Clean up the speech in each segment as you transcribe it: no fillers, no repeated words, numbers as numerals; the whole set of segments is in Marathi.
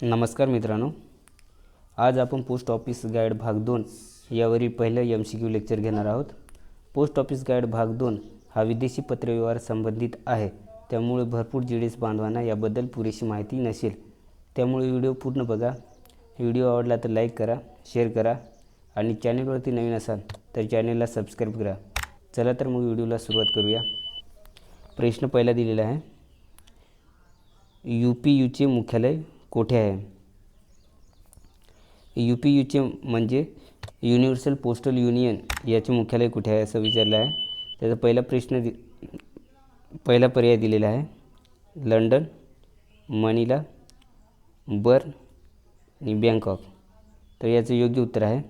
नमस्कार मित्रांनो, आज आपण पोस्ट ऑफिस गाईड भाग 2 यावरील पहिलं MCQ लेक्चर घेणार आहोत। पोस्ट ऑफिस गाईड भाग 2 हा विदेशी पत्रव्यवहार संबंधित आहे, त्यामुळे भरपूर जीडीएस बांधवांना याबद्दल पुरेशी माहिती नसेल, त्यामुळे व्हिडिओ पूर्ण बघा। व्हिडिओ आवडला तर लाईक करा, शेअर करा आणि चॅनलवरती नवीन असाल तर चॅनलला सबस्क्राईब करा। चला तर मग व्हिडिओला सुरुवात करूया। प्रश्न पहिला दिलेला आहे, UPUचे मुख्यालय कोठे आहे? UPUचे म्हणजे युनिव्हर्सल पोस्टल युनियन याचे मुख्यालय कुठे आहे असं विचारलं आहे। त्याचा पहिला पर्याय दिलेला आहे लंडन, मनिला, बर्न आणि बँकॉक। तर याचं योग्य उत्तर आहे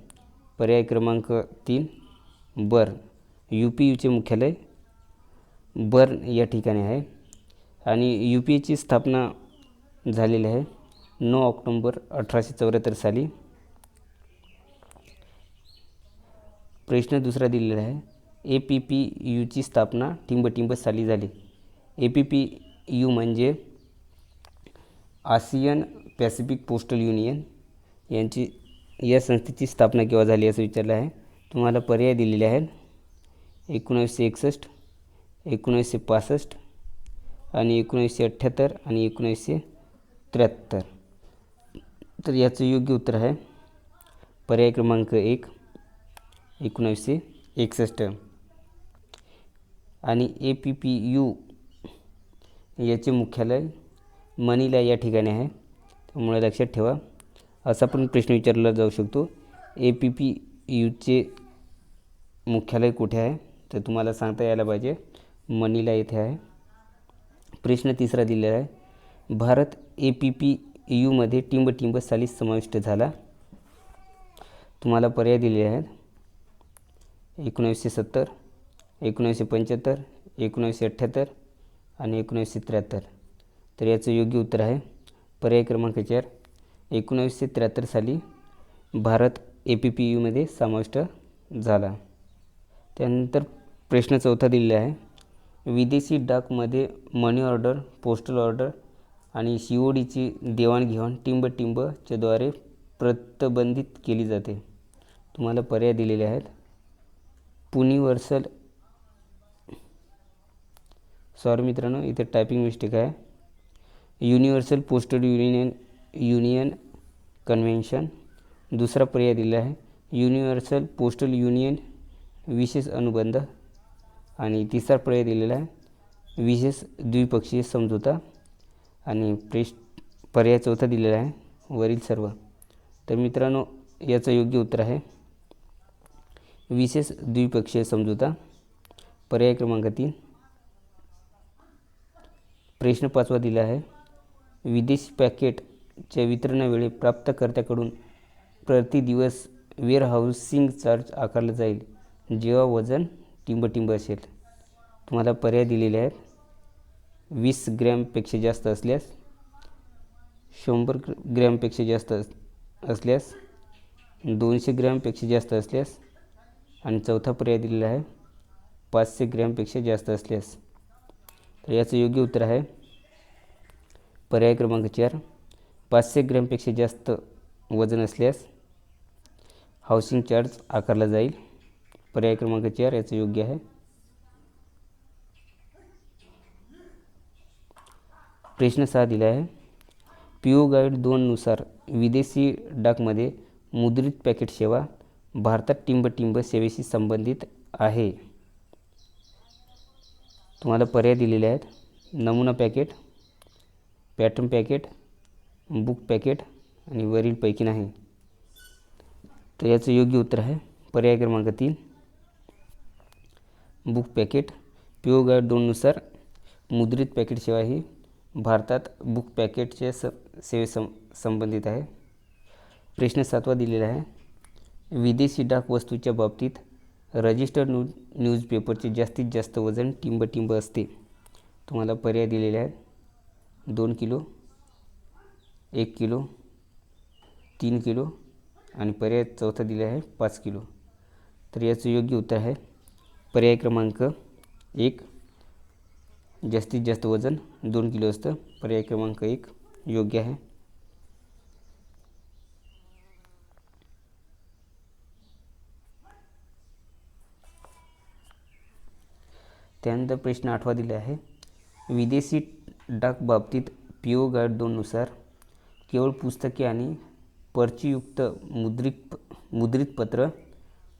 पर्याय क्रमांक 3 बर्न। UPUचे मुख्यालय बर्न या ठिकाणी आहे आणि UPUची स्थापना झालेली आहे 9 ऑक्टोबर 1874 साली। प्रश्न दुसरा दिलेला आहे, APPUची स्थापना टिंबटिंब साली झाली। APPU म्हणजे आसियन पॅसिफिक पोस्टल युनियन या संस्थेची स्थापना केव्हा झाली असं विचारलं आहे। तुम्हाला पर्याय दिलेले आहेत 1961, 1965 आणि 1978 आणि 1973। तर याचं योग्य उत्तर आहे पर्याय क्रमांक 1 1961। आणि APPU याचे मुख्यालय मनिला या ठिकाणी आहे, त्यामुळे लक्षात ठेवा। असा पण प्रश्न विचारला जाऊ शकतो, APPUचे मुख्यालय कुठे आहे? तर तुम्हाला सांगता यायला पाहिजे मनिला येथे आहे। प्रश्न तिसरा दिलेला आहे, भारत APPU मध्ये टिंबटिंब साली समाविष्ट झाला। तुम्हाला पर्याय दिलेले आहेत 1970, 1975, 1978 आणि 1973। तर याचं योग्य उत्तर आहे पर्याय क्रमांक 4 1973 साली भारत APPU मध्ये समाविष्ट झाला। त्यानंतर प्रश्न चौथा दिलेला आहे, विदेशी डाकमध्ये मनी ऑर्डर, पोस्टल ऑर्डर आणि CODची देवाणघेवाण टिंबटिंबच्या द्वारे प्रतिबंधित केली जाते। तुम्हाला पर्याय दिलेले आहेत मित्रांनो इथे टायपिंग मिस्टेक आहे, युनिव्हर्सल पोस्टल युनियन कन्व्हेन्शन। दुसरा पर्याय दिलेला आहे युनिव्हर्सल पोस्टल युनियन विशेष अनुबंध आणि तिसरा पर्याय दिलेला आहे विशेष द्विपक्षीय समझोता आणि पर्याय चौथा दिलेला आहे वरील सर्व। तर मित्रांनो याचं योग्य उत्तर आहे विशेष द्विपक्षीय समझोता, पर्याय क्रमांक 3। प्रश्न पाचवा दिला आहे, विदेशी पॅकेटच्या वितरणावेळी प्राप्तकर्त्याकडून प्रति दिवस वेअरहाऊसिंग चार्ज आकारला जाईल जेव्हा वजन टिंबटिंब असेल। तुम्हाला पर्याय दिलेले आहेत 20 ग्रॅमपेक्षा जास्त असल्यास, 100 ग्रॅमपेक्षा जास्त असल्यास, 200 ग्रॅमपेक्षा जास्त असल्यास आणि चौथा पर्याय दिलेला आहे 500 ग्रॅमपेक्षा जास्त असल्यास। तर याचं योग्य उत्तर आहे पर्याय क्रमांक 4 500 ग्रॅमपेक्षा जास्त वजन असल्यास हाऊसिंग चार्ज आकारला जाईल। पर्याय क्रमांक 4 याचं योग्य आहे। प्रश्न 6 दिला आहे, PO गाईड 2 नुसार विदेशी डाकमध्ये मुद्रित पॅकेट सेवा भारतात टिंबटिंब सेवेशी संबंधित आहे। तुम्हाला पर्याय दिलेले आहेत नमुना packet, pattern packet, book packet आणि वरीलपैकी नाही। तर याचं योग्य उत्तर आहे पर्याय क्रमांक 3 बुक पॅकेट। PO गाईड 2 नुसार मुद्रित पॅकेट सेवा ही भारतात बुक पॅकेटच्या संबंधित आहे। प्रश्न 7वा दिलेला आहे, विदेशी डाक वस्तूच्या बाबतीत रजिस्टर्ड न्यूजपेपरचे जास्तीत जास्त वजन टिंबटिंब असते। तुम्हाला पर्याय दिलेले आहेत 2 किलो, 1 किलो, 3 किलो आणि पर्याय चौथा दिला आहे 5 किलो। तर याचं योग्य उत्तर आहे पर्याय क्रमांक 1 जास्तीत जास्त वजन 2 किलो असतं। पर्याय क्रमांक 1 योग्य आहे। त्यानंतर प्रश्न 8वा दिला आहे, विदेशी डाक बाबतीत PO गाईड 2 नुसार केवळ पुस्तके आणि पर्चीयुक्त मुद्रित पत्र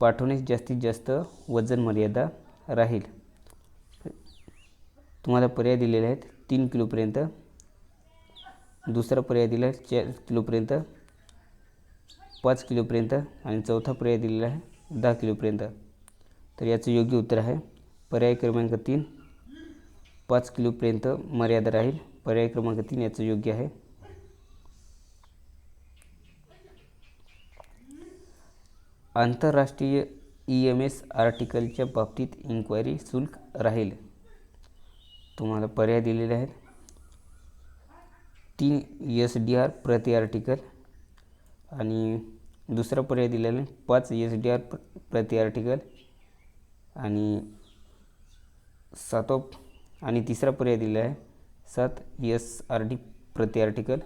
पाठवण्यास जास्तीत जास्त वजन मर्यादा राहील. तुम्हाला पर्याय दिलेले आहेत 3 किलोपर्यंत, दुसरा पर्याय दिला आहे 4 किलोपर्यंत, 5 किलोपर्यंत आणि चौथा पर्याय दिलेला आहे 10 किलोपर्यंत. तर याचं योग्य उत्तर आहे पर्याय क्रमांक 3, 5 किलोपर्यंत मर्यादा राहील. पर्याय क्रमांक 3 याचं योग्य आहे. आंतरराष्ट्रीय EMS आर्टिकलच्या बाबतीत इन्क्वायरी शुल्क राहील. तुम्हाला पर्याय दिलेले आहेत 3 SDR प्रति आर्टिकल आणि दुसरा पर्याय दिलेला आहे 5 SDR प्रति आर्टिकल आणि तिसरा पर्याय दिलेला आहे 7 SRD प्रति आर्टिकल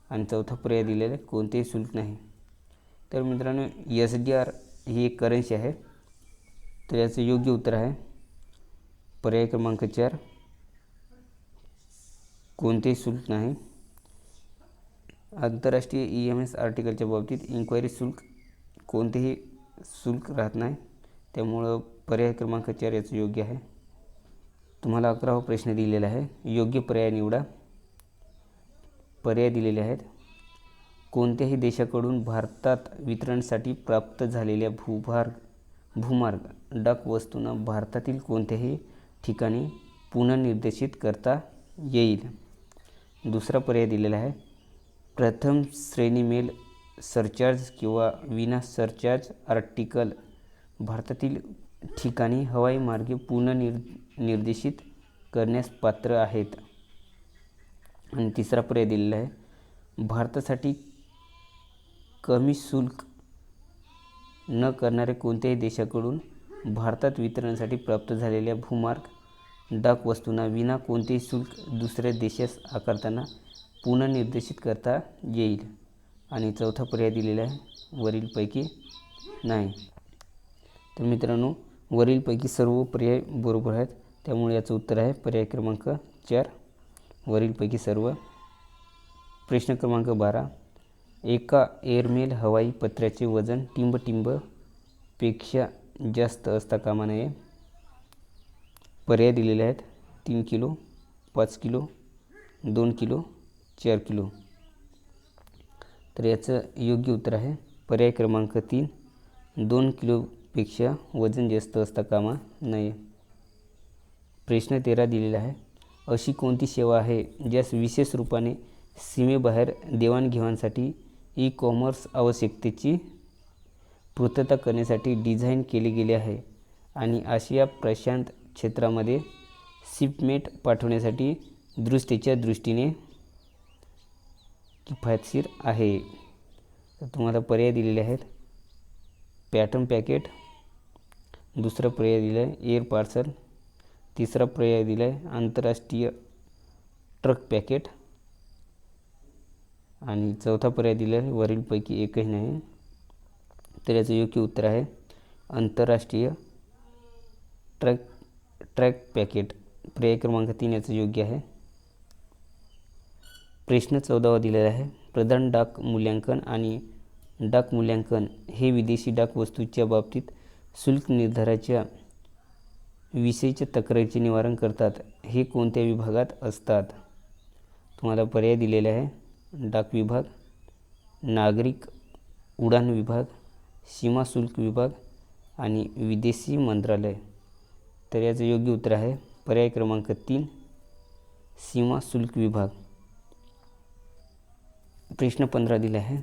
आणि चौथा पर्याय दिलेला आहे कोणतेही शुल्क नाही. तर मित्रांनो SDR ही एक करन्सी आहे. तर याचं योग्य उत्तर आहे पर्याय क्रमांक 4, कोणतेही शुल्क नाही. आंतरराष्ट्रीय EMS आर्टिकलच्या बाबतीत इन्क्वायरी शुल्क कोणतेही शुल्क राहत नाही, त्यामुळं पर्याय क्रमांक 4 याचं योग्य आहे. तुम्हाला 11वा प्रश्न दिलेला आहे, योग्य पर्याय निवडा. पर्याय दिलेले आहेत, कोणत्याही देशाकडून भारतात वितरणासाठी प्राप्त झालेल्या भूमार्ग डाक वस्तूंना भारतातील कोणत्याही ठिकाणी पुनर्निर्देशित करता येईल. दुसरा पर्याय दिलेला आहे, प्रथम श्रेणी मेल सरचार्ज किंवा विना सरचार्ज आर्टिकल भारतातील ठिकाणी हवाई मार्गे पुनर्निर्देशित करण्यास पात्र आहेत. आणि तिसरा पर्याय दिलेला आहे, भारतासाठी कमी शुल्क न करणाऱ्या कोणत्याही देशाकडून भारतात वितरणासाठी प्राप्त झालेल्या भूमार्ग डाक वस्तूंना विना कोणतेही शुल्क दुसऱ्या देशास आकारताना पुनर्निर्देशित करता येईल. आणि चौथा पर्याय दिलेला आहे वरीलपैकी नाही. तर मित्रांनो वरीलपैकी सर्व पर्याय बरोबर आहेत, त्यामुळे याचं उत्तर आहे पर्याय क्रमांक 4, वरीलपैकी सर्व. प्रश्न क्रमांक 12, एका एअरमेल हवाई पत्र्याचे वजन टिंब पेक्षा जास्त असता कामा नये. पर्याय दिलेले आहेत 3 किलो, 5 किलो, 2 किलो, 4 किलो. तर याचं योग्य उत्तर आहे पर्याय क्रमांक 3, 2 किलोपेक्षा वजन जास्त असता कामा नये. प्रश्न 13 दिलेला आहे, अशी कोणती सेवा आहे ज्यास विशेष रूपाने सीमेबाहेर देवाणघेवाणसाठी ई-कॉमर्स आवश्यकतेची पूर्तता करण्यासाठी डिझाईन केले गेले आहे आणि आशिया प्रशांत क्षेत्रामध्ये शिपमेंट पाठवण्यासाठी दृष्टीच्या दृष्टीने किफायतशीर आहे. तर तुम्हाला पर्याय दिलेले आहेत पॅटर्न पॅकेट, दुसरा पर्याय दिला आहे एअर पार्सल, तिसरा पर्याय दिला आहे आंतरराष्ट्रीय ट्रक पॅकेट आणि चौथा पर्याय दिला आहे वरीलपैकी एकही नाही. तर याचं योग्य उत्तर आहे आंतरराष्ट्रीय ट्रक पॅकेट. पर्याय क्रमांक 3 याचं योग्य आहे. प्रश्न 14वा दिलेला आहे, प्रधान डाक मूल्यांकन आणि डाक मूल्यांकन हे विदेशी डाक वस्तूच्या बाबतीत शुल्क निर्धाराच्या विषयीच्या तक्रारीचे निवारण करतात. हे कोणत्या विभागात असतात. तुम्हाला पर्याय दिलेले आहे डाक विभाग, नागरिक उड्डाण विभाग, सीमा शुल्क विभाग आणि विदेशी मंत्रालय. तर याचं योग्य उत्तर आहे पर्याय क्रमांक 3, सीमा शुल्क विभाग. प्रश्न 15 दिला आहे,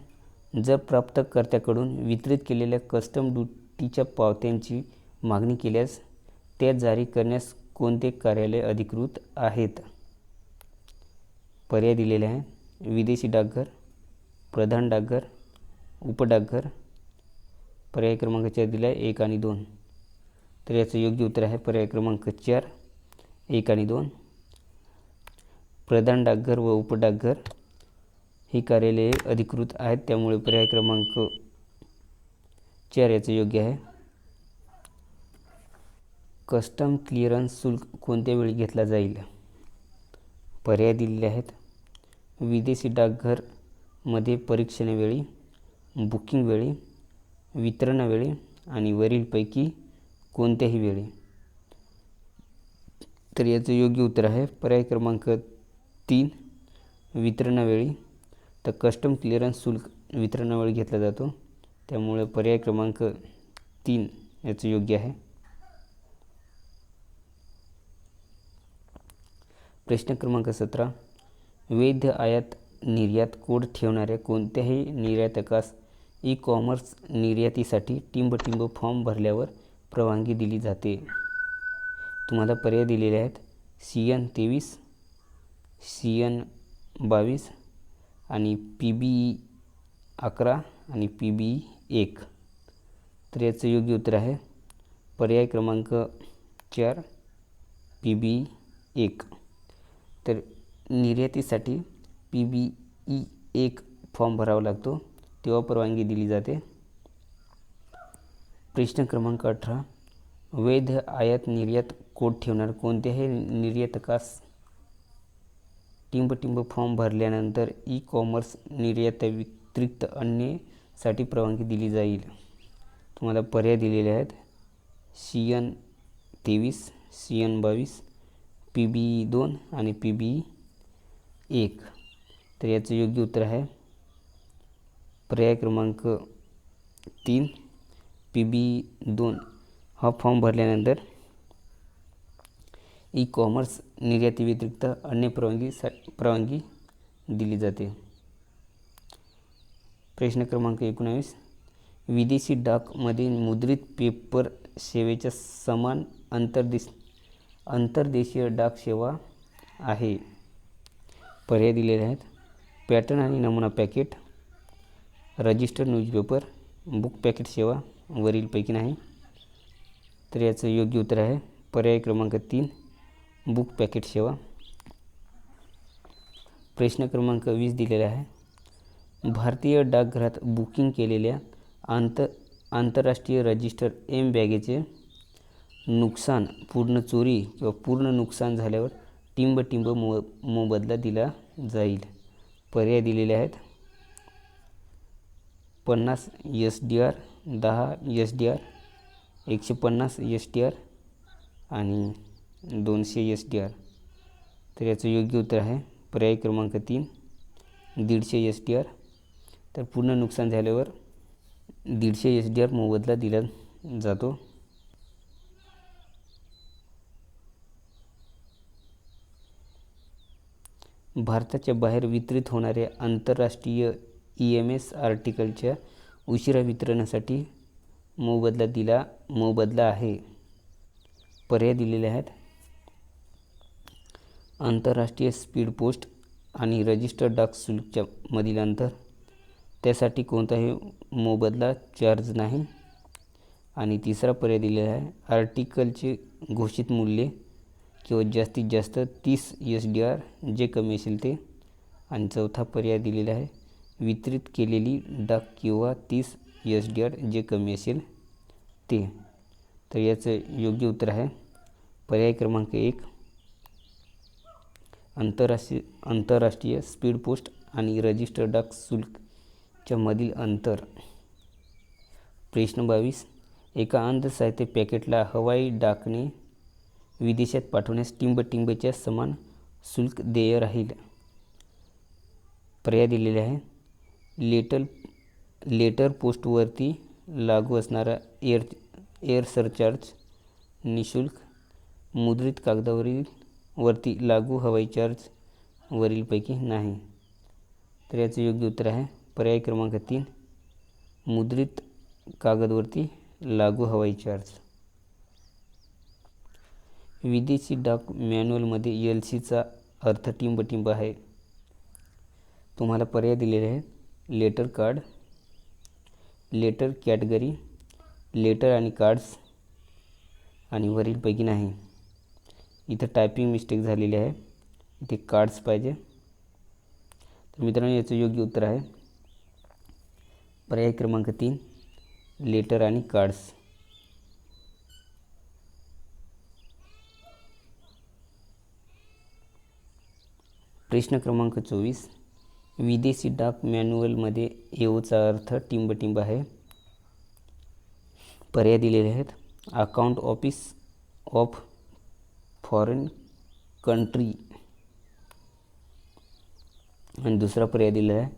जर प्राप्तकर्त्याकडून वितरित केलेल्या कस्टम ड्युटीच्या पावत्यांची मागणी केल्यास त्या जारी करण्यास कोणते कार्यालय अधिकृत आहेत. पर्याय दिलेले आहे विदेशी डाकघर, प्रधान डाकघर, उपडाकघर. पर्याय क्रमांक 4 दिला आहे 1 आणि 2. तर याचं योग्य उत्तर आहे पर्याय क्रमांक 4, 1 आणि 2. प्रधान डाकघर व उपडाकघर ही कार्यालये अधिकृत आहेत, त्यामुळे पर्याय क्रमांक 4 याचं योग्य आहे. कस्टम क्लिअरन्स शुल्क कोणत्या वेळी घेतला जाईल? पर्याय दिलेले आहेत. विदेशी डाकघरमध्ये परीक्षणेवेळी, बुकिंग वेळी, वितरणावेळी आणि वरीलपैकी कोणत्याही वेळी. तर याचं योग्य उत्तर आहे पर्याय क्रमांक 3 वितरणावेळी. तर कस्टम क्लिअरन्स शुल्क वितरणावेळी घेतला जातो, त्यामुळे पर्याय क्रमांक 3 याचं योग्य आहे. प्रश्न क्रमांक 17. वैध आयात निर्यात कोड ठेवणाऱ्या कोणत्याही निर्यातकास ई कॉमर्स निर्यातीसाठी टिंब फॉर्म भरल्यावर परवानगी दिली जाते? तुम्हाला पर्याय दिलेले आहेत. CN 23, CN 22 आणि PBE 11 आणि PBE 1. तर याचं योग्य उत्तर आहे पर्याय क्रमांक 4 PBE 1. तर निर्यातीसाठी PBE 1 फॉर्म भरावा लागतो, तेव्हा परवानगी दिली जाते. प्रश्न क्रमांक 18. वैध आयात निर्यात कोड ठेवणार कोणत्याही निर्यातकास टिंब फॉर्म भरल्यानंतर ई कॉमर्स निर्यातीव्यतिरिक्त अन्यसाठी परवानगी दिली जाईल? तुम्हाला पर्याय दिलेले आहेत. CN 23, CN 22, PBE 2 आणि PBE 1. तर याचं योग्य उत्तर आहे पर्याय क्रमांक 3 PBE 2. हा फॉर्म भरल्यानंतर ई कॉमर्स निर्यातीव्यतिरिक्त अन्य परवानगी दिली जाते. प्रश्न क्रमांक 19. विदेशी डाकमध्ये मुद्रित पेपर सेवेच्या समान अंतर्देशीय डाक सेवा आहे? पर्याय दिलेले आहेत. पॅटर्न आणि नमुना packet, registered newspaper, book packet सेवा, वरीलपैकी नाही. तर याचं योग्य उत्तर आहे पर्याय क्रमांक 3 बुक पॅकेट सेवा. प्रश्न क्रमांक 20 दिलेला आहे. भारतीय डाकघरात बुकिंग केलेल्या आंतरराष्ट्रीय रजिस्टर एम बॅगेचे नुकसान पूर्ण चोरी किंवा पूर्ण नुकसान झाल्यावर टिंब मोबदला दिला जाईल? पर्याय दिलेले आहेत. 50 SDR, 10 SDR, 150 SDR आणि 200 SDR. तर याचं योग्य उत्तर आहे पर्याय क्रमांक 3 150 SDR. तर पूर्ण नुकसान झाल्यावर 150 SDR मोबदला दिला जातो. भारताच्या बाहेर वितरित होणाऱ्या आंतरराष्ट्रीय EMS आर्टिकलच्या उशिरा वितरणासाठी मोबदला आहे? पर्याय दिलेले आहेत. आंतरराष्ट्रीय स्पीड पोस्ट आणि रजिस्टर्ड डाक शुल्कच्या मधील अंतर, त्यासाठी कोणताही मोबदला चार्ज नाही. आणि तिसरा पर्याय दिलेला आहे. आर्टिकलचे घोषित मूल्य किंवा जास्तीत जास्त 30 SDR, जे कमी असेल ते. आणि चौथा पर्याय दिलेला आहे. वितरित केलेली डाक किंवा 30 SDR, जे कमी असेल ते. तर याचं योग्य उत्तर आहे पर्याय क्रमांक 1 आंतरराष्ट्रीय स्पीड पोस्ट आणि रजिस्टर्ड डाक शुल्कच्या मधील अंतर. प्रश्न 22. एका अंध साहित्य पॅकेटला हवाई डाकने विदेशात पाठवण्यास टिंबच्या समान शुल्क देय राहील? पर्याय दिलेले आहे. लेटर पोस्टवरती लागू असणारा एअर सरचार्ज निशुल्क, मुद्रित कागदावरती लागू हवाई चार्ज, वरीलपैकी नाही. तर याचं योग्य उत्तर आहे पर्याय क्रमांक 3 मुद्रित कागदवरती लागू हवाई चार्ज. विदेशी डाक मॅन्युअलमध्ये LCचा अर्थ टिंब आहे. तुम्हाला पर्याय दिलेले आहेत. Letter card, letter category, letter आणि कार्ड्स आणि वरीलपैकी नाही. इथं टायपिंग मिस्टेक झालेली आहे, इथे कार्ड्स पाहिजे. तर मित्रांनो, याचं योग्य उत्तर आहे पर्याय क्रमांक 3 लेटर आणि कार्ड्स. प्रश्न क्रमांक 24. विदेशी डाक मॅन्युअलमध्ये एओचा अर्थ टिंबटिंब आहे. पर्याय दिलेले आहेत. Account office of foreign country आणि दुसरा पर्याय दिलेला आहे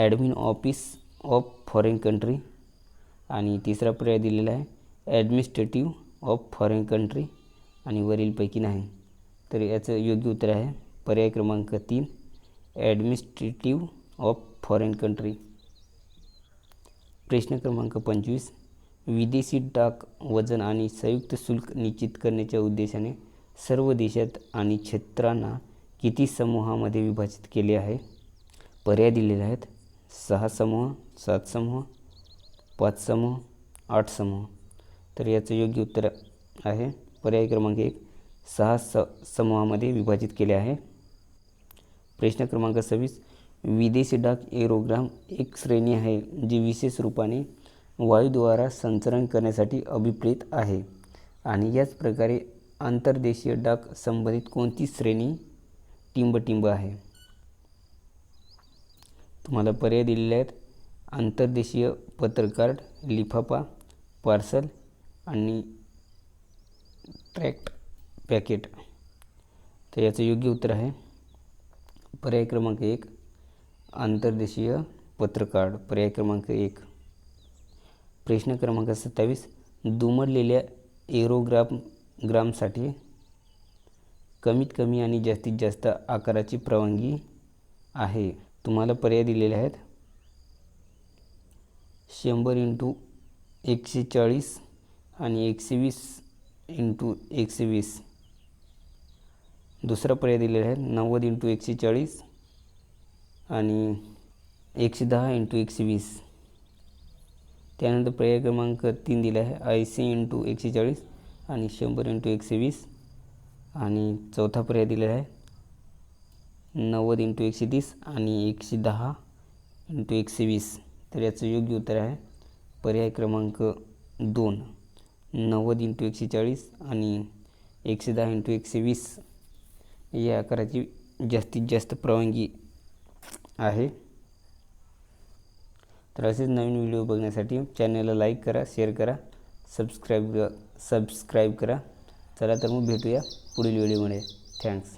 admin office of foreign country आणि तिसरा पर्याय दिलेला आहे ॲडमिनिस्ट्रेटिव्ह ऑफ फॉरेन कंट्री आणि वरीलपैकी नाही. तर याचं योग्य उत्तर आहे पर्याय क्रमांक 3 ॲडमिनिस्ट्रेटिव्ह ऑफ फॉरेन कंट्री. प्रश्न क्रमांक 25. विदेशी डाक वजन आणि संयुक्त शुल्क निश्चित करण्याच्या उद्देशाने सर्व देशात आणि क्षेत्रांना किती समूहामध्ये विभाजित केले आहे? पर्याय दिलेले आहेत 6 समूह, 7 समूह, 5 समूह, 8 समूह. तर याचं योग्य उत्तर आहे पर्याय क्रमांक 1 6 समूहामध्ये विभाजित केले आहे. प्रश्न क्रमांक 26. विदेशी डाक एरोग्राम एक श्रेणी आहे जी विशेष रूपाने वायूद्वारा संचरण करण्यासाठी अभिप्रेत आहे आणि याच प्रकारे आंतरदेशीय डाक संबंधित कोणती श्रेणी टिंबटिंब आहे? तुम्हाला पर्याय दिलेले आहेत आंतरदेशीय पत्रकार्ड, लिफाफा, पार्सल आणि ट्रॅक्ट पॅकेट. तर याचं योग्य उत्तर आहे पर्याय क्रमांक 1 आंतरदेशीय पत्रकार्ड. पर्याय क्रमांक 1. प्रश्न क्रमांक 27. दुमडलेल्या एरोग्रामसाठी कमीत कमी आणि जास्तीत जास्त आकाराची परवानगी आहे. तुम्हाला पर्याय दिलेले आहेत 100x140 आणि 120x120. दुसरा पर्याय दिलेला आहे 90x140 आणि 110x120. त्यानंतर पर्याय क्रमांक 3 दिला आहे 80x140 आणि 100x120 आणि चौथा पर्याय दिलेला आहे 90x130 आणि 110x120. तर याचं योग्य उत्तर आहे पर्याय क्रमांक 2 90x140 आणि 110x120 या आकाराची जास्तीत जास्त परवानगी आहे. तर असेच नवीन व्हिडिओ बघण्यासाठी चॅनलला लाईक करा, शेअर करा, सबस्क्राईब करा. चला तर मग भेटूया पुढील व्हिडिओमध्ये. थँक्स.